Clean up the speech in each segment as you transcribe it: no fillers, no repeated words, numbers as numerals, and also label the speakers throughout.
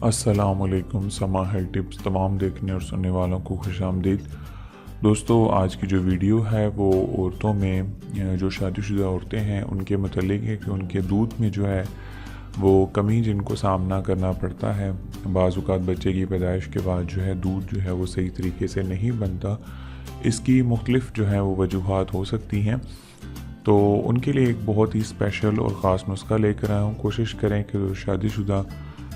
Speaker 1: अस्सलाम वालेकुम। समा हेल्थ टिप्स तमाम देखने और सुनने वालों को खुश आमदीद। दोस्तों, आज की जो वीडियो है वो औरतों में जो शादीशुदा औरतें हैं उनके मतलब है कि उनके दूध में जो है वो कमी जिनको सामना करना पड़ता है। बाज़ औक़ात बच्चे की पैदाइश के बाद जो है दूध जो है वो सही तरीके से नहीं बनता। इसकी मुख्तलिफ़ जो है वो वजूहात हो सकती हैं, तो उनके लिए एक बहुत ही स्पेशल और ख़ास नुस्खा लेकर आया हूँ। कोशिश करें कि जो शादीशुदा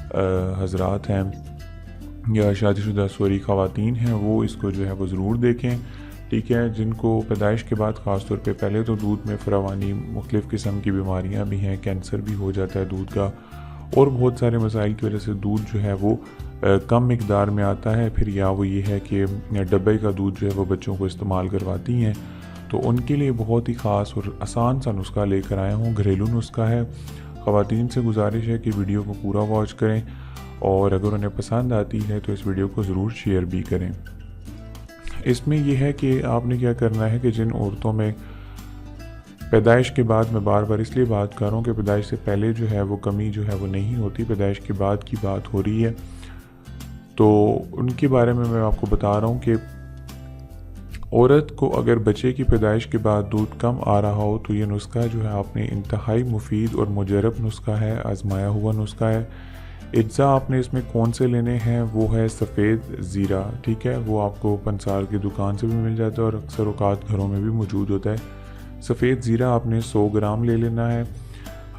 Speaker 1: हज़रात हैं या शादीशुदा ख़वातीन हैं वो इसको जो है वो ज़रूर देखें। ठीक है, जिनको पैदाइश के बाद ख़ास तौर पे पहले तो दूध में फरावानी मुख्तलिफ़ किस्म की बीमारियां भी हैं, कैंसर भी हो जाता है दूध का, और बहुत सारे मसाइल की वजह से दूध जो है वो कम मिकदार में आता है। फिर या वो ये है कि डब्बे का दूध जो है वो बच्चों को इस्तेमाल करवाती हैं, तो उनके लिए बहुत ही ख़ास और आसान सा नुस्खा लेकर आया हूँ। घरेलू नुस्खा है। ख़वातीन से गुजारिश है कि वीडियो को पूरा वॉच करें और अगर उन्हें पसंद आती है तो इस वीडियो को ज़रूर शेयर भी करें। इसमें यह है कि आपने क्या करना है कि जिन औरतों में पैदाइश के बाद, मैं बार बार इसलिए बात कर रहा हूँ कि पैदाइश से पहले जो है वो कमी जो है वो नहीं होती, पैदाइश के बाद की बात हो रही है, तो उनके बारे में मैं आपको बता रहा हूँ कि औरत को अगर बच्चे की पैदाइश के बाद दूध कम आ रहा हो तो ये नुस्खा जो है आपने इंतहाई मुफीद और मुजरब नुस्खा है, आजमाया हुआ नुस्खा है। अज्जा आपने इसमें कौन से लेने हैं वो है सफ़ेद ज़ीरा। ठीक है, वो आपको पंसार की दुकान से भी मिल जाता है और अक्सर औकात घरों में भी मौजूद होता है। सफ़ेद ज़ीरा आपने 100 ग्राम ले लेना है।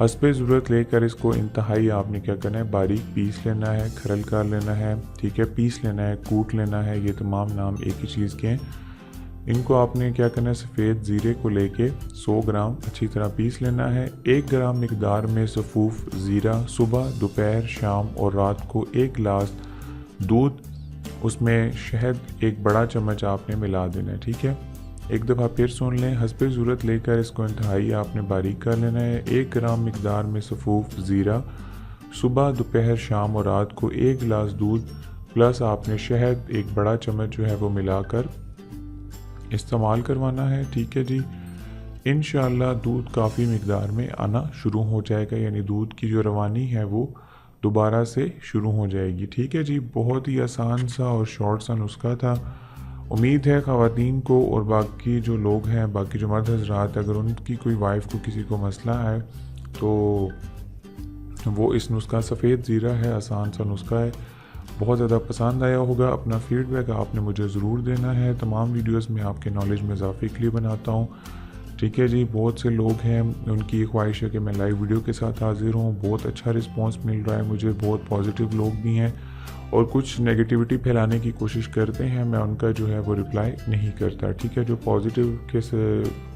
Speaker 1: हस्बे ज़रूरत लेकर इसको इंतहाई आपने क्या करना है, बारीक पीस लेना है, खरल कर लेना है। ठीक है, पीस लेना है, कूट लेना है, ये तमाम नाम एक ही चीज़ के हैं। इनको आपने क्या करना है, सफ़ेद ज़ीरे को लेके 100 ग्राम अच्छी तरह पीस लेना है। 1 ग्राम मिकदार में सफ़ूफ ज़ीरा सुबह, दोपहर, शाम और रात को 1 गिलास दूध, उसमें शहद 1 बड़ा चम्मच आपने मिला देना है। ठीक है, एक दफ़ा फिर सुन लें। हस्बे ज़रूरत लेकर इसको इंतहाई आपने बारीक कर लेना है। 1 ग्राम मिकदार में सफ़ूफ ज़ीरा सुबह, दोपहर, शाम और रात को 1 गिलास दूध प्लस आपने शहद 1 बड़ा चम्मच जो है वो मिलाकर इस्तेमाल करवाना है। ठीक है जी, इंशाअल्लाह दूध काफ़ी मिकदार में आना शुरू हो जाएगा, यानी दूध की जो रवानी है वो दोबारा से शुरू हो जाएगी। ठीक है जी, बहुत ही आसान सा और शॉर्ट सा नुस्खा था। उम्मीद है ख़वातीन को और बाकी जो लोग हैं, बाकी जो मर्द हज़रात, अगर उनकी कोई वाइफ को किसी को मसला है तो वो इस नुस्खा, सफ़ेद ज़ीरा है, आसान सा नुस्खा है, बहुत ज़्यादा पसंद आया होगा। अपना फीडबैक आपने मुझे ज़रूर देना है। तमाम वीडियोस में आपके नॉलेज में इजाफे के लिए बनाता हूँ। ठीक है जी, बहुत से लोग हैं, उनकी ख्वाहिश है कि मैं लाइव वीडियो के साथ हाजिर हूँ। बहुत अच्छा रिस्पांस मिल रहा है मुझे, बहुत पॉजिटिव लोग भी हैं और कुछ नेगेटिविटी फैलाने की कोशिश करते हैं, मैं उनका जो है वो रिप्लाई नहीं करता। ठीक है, जो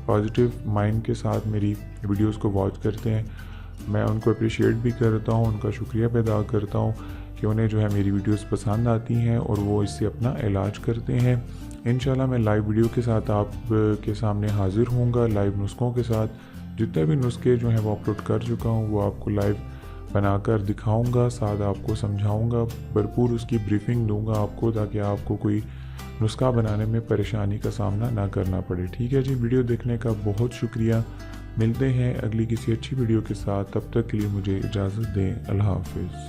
Speaker 1: पॉजिटिव माइंड के साथ मेरी वीडियोज़ को वॉच करते हैं, मैं उनको अप्रिशिएट भी करता हूँ, उनका शुक्रिया भी अदा करता हूँ कि उन्हें जो है मेरी वीडियोस पसंद आती हैं और वो इससे अपना इलाज करते हैं। इंशाल्लाह मैं लाइव वीडियो के साथ आप के सामने हाजिर होऊंगा, लाइव नुस्खों के साथ। जितने भी नुस्खे जो हैं वो अपलोड कर चुका हूँ वो आपको लाइव बनाकर दिखाऊंगा, साथ आपको समझाऊंगा, भरपूर उसकी ब्रीफिंग दूंगा आपको, ताकि आपको कोई नुस्खा बनाने में परेशानी का सामना ना करना पड़े। ठीक है जी, वीडियो देखने का बहुत शुक्रिया। मिलते हैं अगली किसी अच्छी वीडियो के साथ, तब तक के लिए मुझे इजाज़त दें। अल्लाह हाफ़िज़।